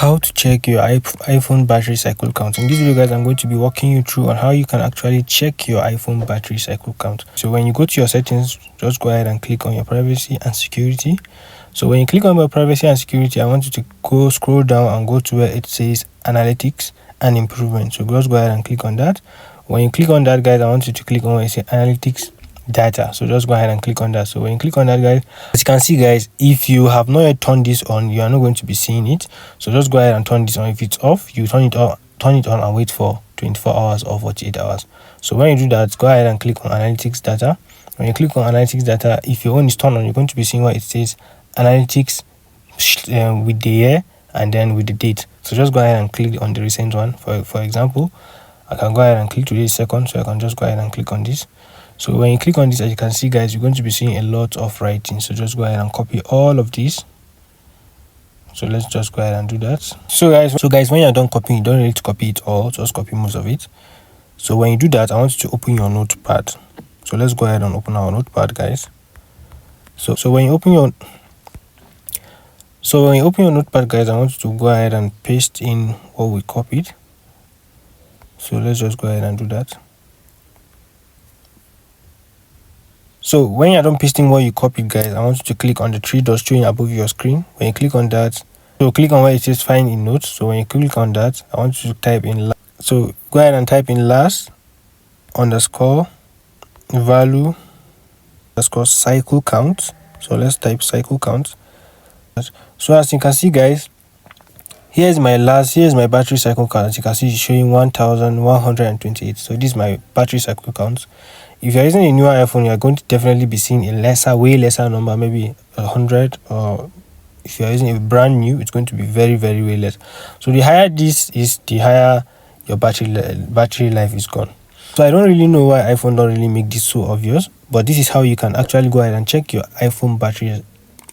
How to check your iPhone battery cycle count. In this video, guys, I'm going to be walking you through on how you can actually check your iPhone battery cycle count. So when you go to your settings, just go ahead and click on your privacy and security. So when you click on your privacy and security, I want you to go scroll down and go to where it says analytics and improvement. So just go ahead and click on that. When you click on that, guys, I want you to click on where it says analytics data. So just go ahead and click on that. So when you click on that, guys, as you can see, guys, if you have not yet turned this on, you are not going to be seeing it. So just go ahead and turn this on. If it's off, you turn it on and wait for 24 hours or 48 hours. So when you do that, go ahead and click on analytics data. When you click on analytics data, if your own is turned on, you're going to be seeing where it says analytics with the year and then with the date. So just go ahead and click on the recent one. For example, I can go ahead and click today's second, so I can just go ahead and click on this. So when you click on this, as you can see, guys, you're going to be seeing a lot of writing. So just go ahead and copy all of this. So let's just go ahead and do that. So guys, when you're done copying, you don't need to copy it all, just copy most of it. So when you do that, I want you to open your notepad. So let's go ahead and open our notepad, guys. So when you open your notepad, guys, I want you to go ahead and paste in what we copied. So let's just go ahead and do that. So when you're done pasting what you copied, guys, I want you to click on the three dots showing above your screen. When you click on that, so click on where it says find in notes. So when you click on that, I want you to type in so go ahead and type in last underscore value underscore cycle count. So let's type cycle count. So as you can see, guys, here's my battery cycle count. As you can see, it's showing 1128. So this is my battery cycle count. If you're using a newer iPhone, you're going to definitely be seeing a way lesser number, maybe 100, or if you're using a brand new, it's going to be very, very way less. So the higher this is, the higher your battery life is gone. So I don't really know why iPhone don't really make this so obvious, but this is how you can actually go ahead and check your iPhone battery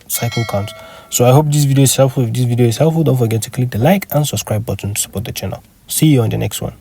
cycle count. So I hope this video is helpful. If this video is helpful, don't forget to click the like and subscribe button to support the channel. See you on the next one.